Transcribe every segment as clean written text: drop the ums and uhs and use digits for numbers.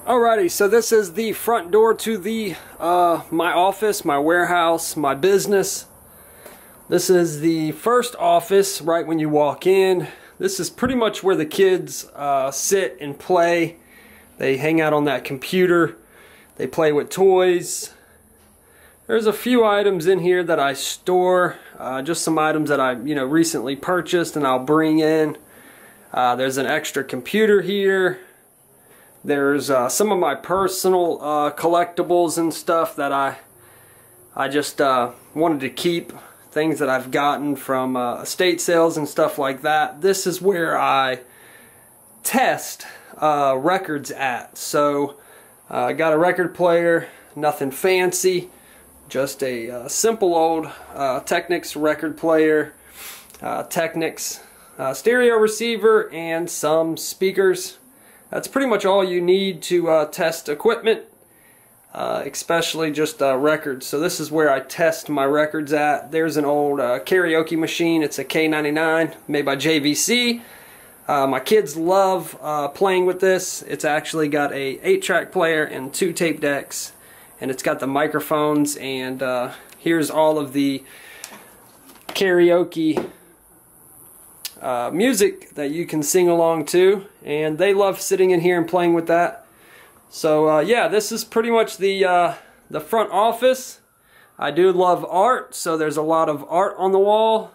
Alrighty, so this is the front door to the my office, my warehouse, my business. This is the first office right when you walk in. This is pretty much where the kids sit and play. They hang out on that computer. They play with toys. There's a few items in here that I store, just some items that I recently purchased and I'll bring in. There's an extra computer here. There's some of my personal collectibles and stuff that I just wanted to keep. Things that I've gotten from estate sales and stuff like that. This is where I test records at. So I got a record player, nothing fancy, just a simple old Technics record player, Technics stereo receiver, and some speakers. That's pretty much all you need to test equipment, especially just records. So this is where I test my records at. There's an old karaoke machine. It's a K99 made by JVC. My kids love playing with this. It's actually got a 8-track player and 2 tape decks, and it's got the microphones, and here's all of the karaoke music that you can sing along to, and they love sitting in here and playing with that. So yeah, this is pretty much the front office. I do love art, so there's a lot of art on the wall,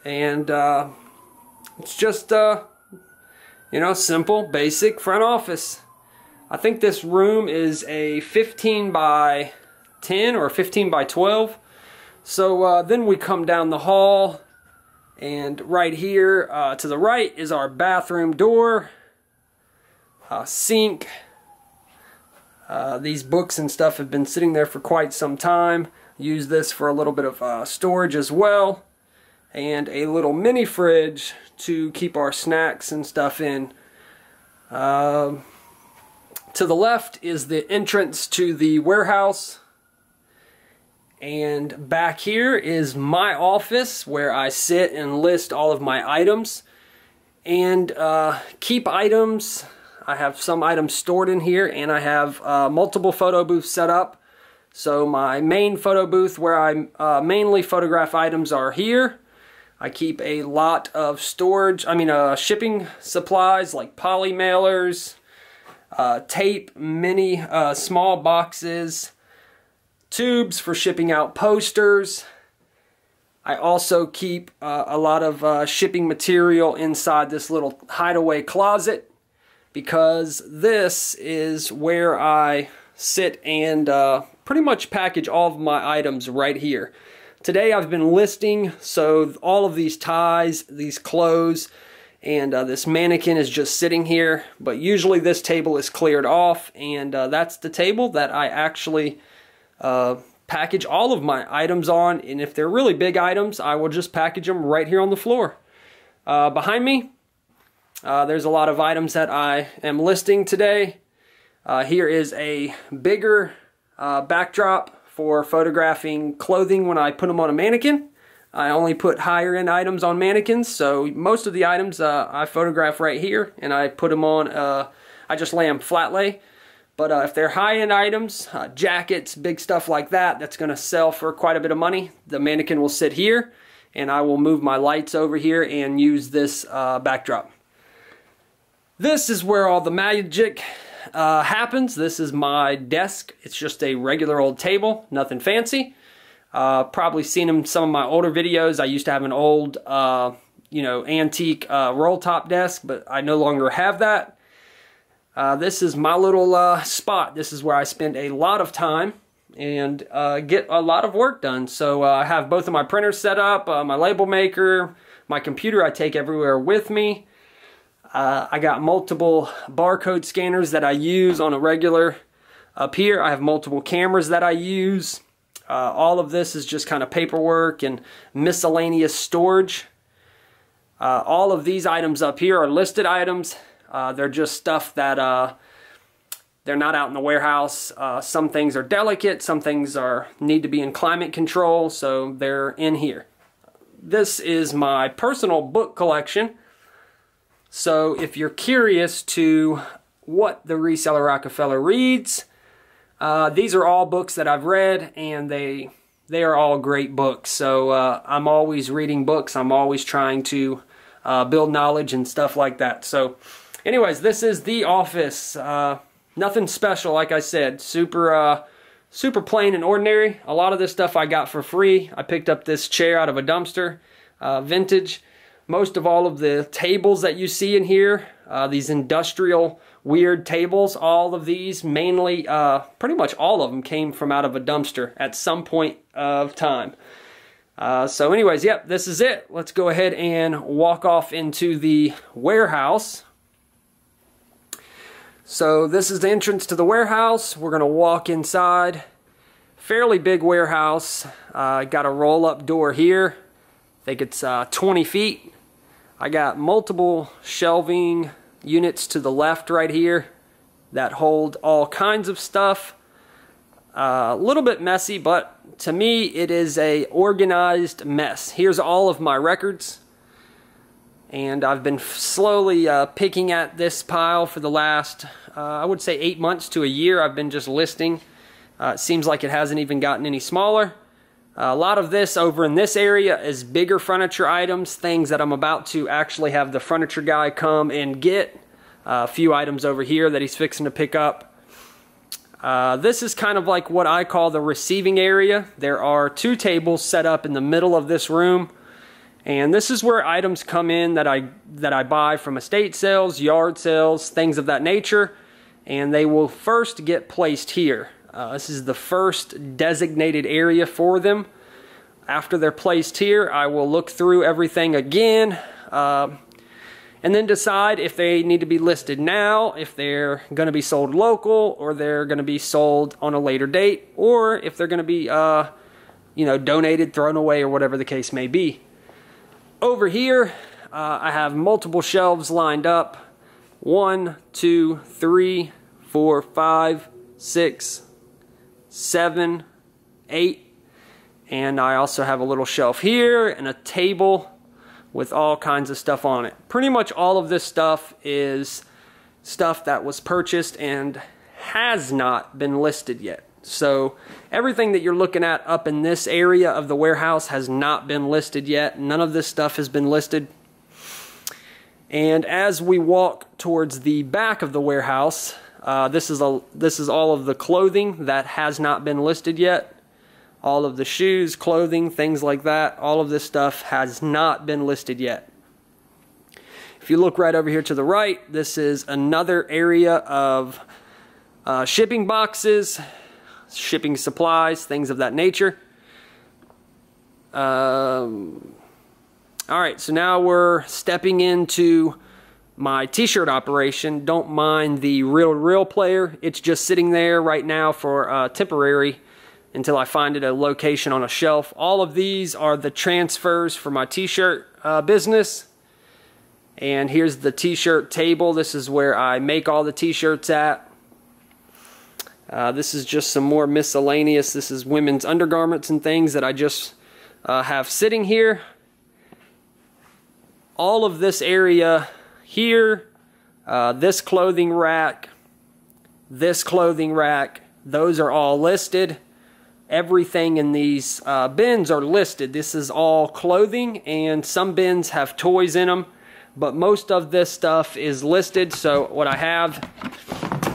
and it's just simple, basic front office. I think this room is a 15 by 10 or 15 by 12. So then we come down the hall, and right here to the right is our bathroom door, sink. These books and stuff have been sitting there for quite some time. Use this for a little bit of storage as well, and a little mini fridge to keep our snacks and stuff in. To the left is the entrance to the warehouse. And back here is my office where I sit and list all of my items and keep items. I have some items stored in here, and I have multiple photo booths set up. So my main photo booth where I mainly photograph items are here. I keep a lot of shipping supplies like Polymailers, tape, mini small boxes, tubes for shipping out posters. I also keep a lot of shipping material inside this little hideaway closet, because this is where I sit and pretty much package all of my items right here. Today I've been listing, so all of these ties, these clothes, and this mannequin is just sitting here, but usually this table is cleared off, and that's the table that I actually package all of my items on. And if they're really big items, I will just package them right here on the floor. Behind me, there's a lot of items that I am listing today. Here is a bigger backdrop for photographing clothing when I put them on a mannequin. I only put higher end items on mannequins, so most of the items I photograph right here, and I put them on, I just lay them flat lay. But if they're high-end items, jackets, big stuff like that, that's going to sell for quite a bit of money, the mannequin will sit here, and I will move my lights over here and use this backdrop. This is where all the magic happens. This is my desk. It's just a regular old table, nothing fancy. Probably seen in some of my older videos. I used to have an old, antique roll-top desk, but I no longer have that. This is my little spot. This is where I spend a lot of time and get a lot of work done. So I have both of my printers set up, my label maker, my computer I take everywhere with me. I got multiple barcode scanners that I use on a regular. Up here I have multiple cameras that I use. All of this is just kind of paperwork and miscellaneous storage. All of these items up here are listed items. They're just stuff that they're not out in the warehouse. Some things are delicate, some things need to be in climate control, so they're in here. This is my personal book collection. So if you're curious to what the Reseller Rockefeller reads. These are all books that I've read, and they are all great books. So I'm always reading books. I'm always trying to build knowledge and stuff like that. So anyways, this is the office. Nothing special, like I said. Super plain and ordinary. A lot of this stuff I got for free. I picked up this chair out of a dumpster, vintage. Most of all of the tables that you see in here, these industrial weird tables, all of these, mainly, pretty much all of them came from out of a dumpster at some point of time. So anyways, yep, this is it. Let's go ahead and walk off into the warehouse. So this is the entrance to the warehouse. We're going to walk inside. Fairly big warehouse. Got a roll-up door here. I think it's 20 feet. I got multiple shelving units to the left right here that hold all kinds of stuff. A little bit messy, but to me it is a organized mess. Here's all of my records, and I've been slowly picking at this pile for the last I would say 8 months to a year. I've been just listing. It seems like it hasn't even gotten any smaller. A lot of this over in this area is bigger furniture items, things that I'm about to actually have the furniture guy come and get. A few items over here that he's fixing to pick up. This is kind of like what I call the receiving area. There are 2 tables set up in the middle of this room, and this is where items come in that I buy from estate sales, yard sales, things of that nature, and they will first get placed here. This is the first designated area for them. After they're placed here, I will look through everything again, and then decide if they need to be listed now, if they're going to be sold local, or they're going to be sold on a later date, or if they're going to be donated, thrown away, or whatever the case may be. Over here, I have multiple shelves lined up. 1, 2, 3, 4, 5, 6, 7, 8, and I also have a little shelf here and a table with all kinds of stuff on it. Pretty much all of this stuff is stuff that was purchased and has not been listed yet. So everything that you're looking at up in this area of the warehouse has not been listed yet. None of this stuff has been listed. And as we walk towards the back of the warehouse, this is all of the clothing that has not been listed yet. All of the shoes, clothing, things like that. All of this stuff has not been listed yet. If you look right over here to the right, this is another area of shipping boxes, shipping supplies, things of that nature. Alright, so now we're stepping into my t-shirt operation. Don't mind the reel-to-reel player. It's just sitting there right now for temporary until I find it a location on a shelf. All of these are the transfers for my t-shirt business. And here's the t-shirt table. This is where I make all the t-shirts at. This is just some more miscellaneous. This is women's undergarments and things that I just have sitting here. All of this area here, this clothing rack, those are all listed. Everything in these bins are listed. This is all clothing, and some bins have toys in them, but most of this stuff is listed. So what I have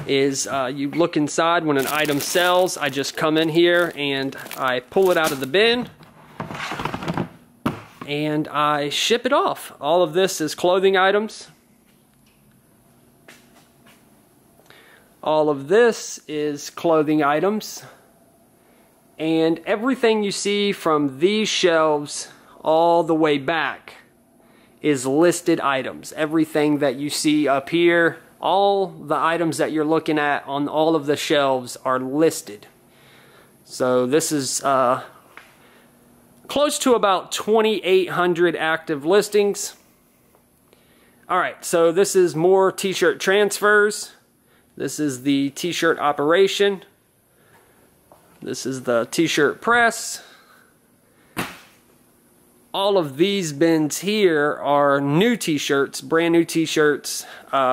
is you look inside when an item sells. I just come in here and I pull it out of the bin and I ship it off. All of this is clothing items. All of this is clothing items. And everything you see from these shelves all the way back is listed items. Everything that you see up here, all the items that you're looking at on all of the shelves are listed. So this is close to about 2,800 active listings. Alright, so this is more t-shirt transfers. This is the t-shirt operation. This is the t-shirt press. all of these bins here are new t-shirts, brand new t-shirts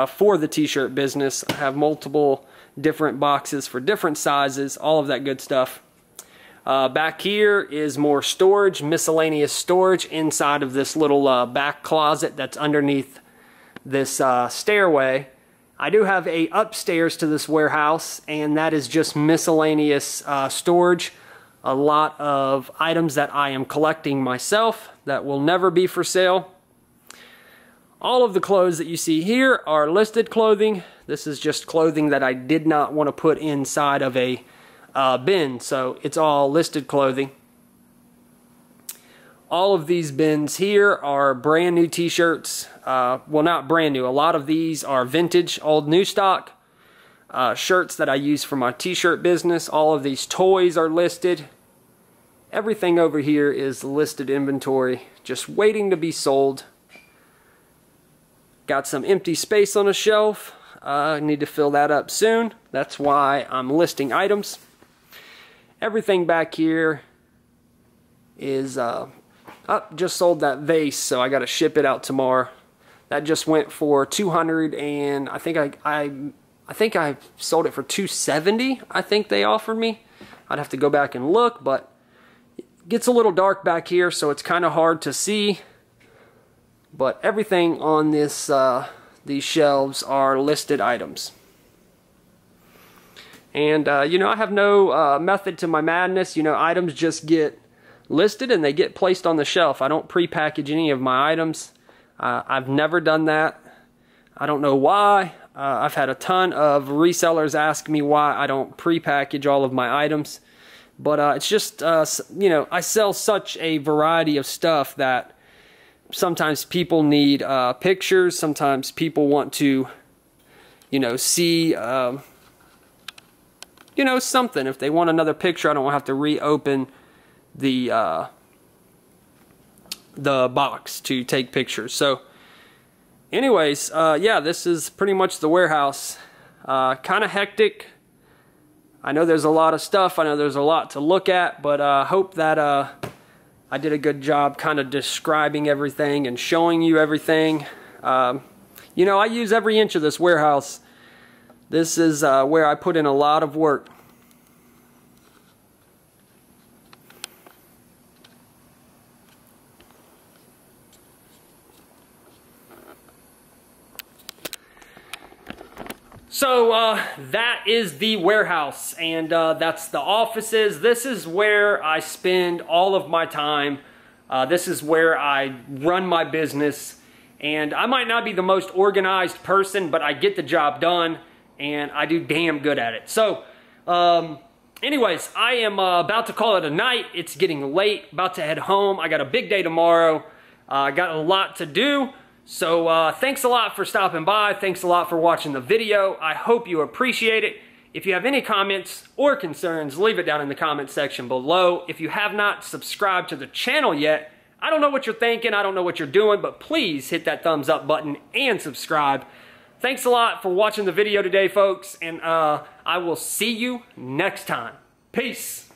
for the t-shirt business. I have multiple different boxes for different sizes, all of that good stuff. Back here is more storage, miscellaneous storage inside of this little back closet that's underneath this stairway. I do have a upstairs to this warehouse, and that is just miscellaneous storage. A lot of items that I am collecting myself that will never be for sale. All of the clothes that you see here are listed clothing. This is just clothing that I did not want to put inside of a bin, so it's all listed clothing. All of these bins here are brand new t-shirts. Well, not brand new. A lot of these are vintage, old new stock. Shirts that I use for my t-shirt business. All of these toys are listed. Everything over here is listed inventory, just waiting to be sold. Got some empty space on a shelf. I need to fill that up soon. That's why I'm listing items. Everything back here is just sold that vase, so I got to ship it out tomorrow. That just went for $200, and I think I sold it for $270. I think they offered me. I'd have to go back and look, but it gets a little dark back here, so it's kind of hard to see. But everything on this these shelves are listed items. And you know, I have no method to my madness. You know, items just get listed and they get placed on the shelf. I don't pre-package any of my items. I've never done that. I don't know why. I've had a ton of resellers ask me why I don't pre-package all of my items. But it's just, you know, I sell such a variety of stuff that sometimes people need pictures. Sometimes people want to, you know, see, you know, something. If they want another picture, I don't have to reopen the box to take pictures. So anyways, yeah, this is pretty much the warehouse. Kind of hectic. I know there's a lot of stuff. I know there's a lot to look at, but I hope that I did a good job kind of describing everything and showing you everything. You know, I use every inch of this warehouse. This is where I put in a lot of work. So that is the warehouse, and that's the offices. This is where I spend all of my time. This is where I run my business, and I might not be the most organized person, but I get the job done, and I do damn good at it. So anyways, I am about to call it a night. It's getting late, about to head home. I got a big day tomorrow. I got a lot to do. So thanks a lot for stopping by. Thanks a lot for watching the video. I hope you appreciate it. If you have any comments or concerns, leave it down in the comment section below. If you have not subscribed to the channel yet, I don't know what you're thinking, I don't know what you're doing, but please hit that thumbs up button and subscribe. Thanks a lot for watching the video today, folks, and I will see you next time. Peace.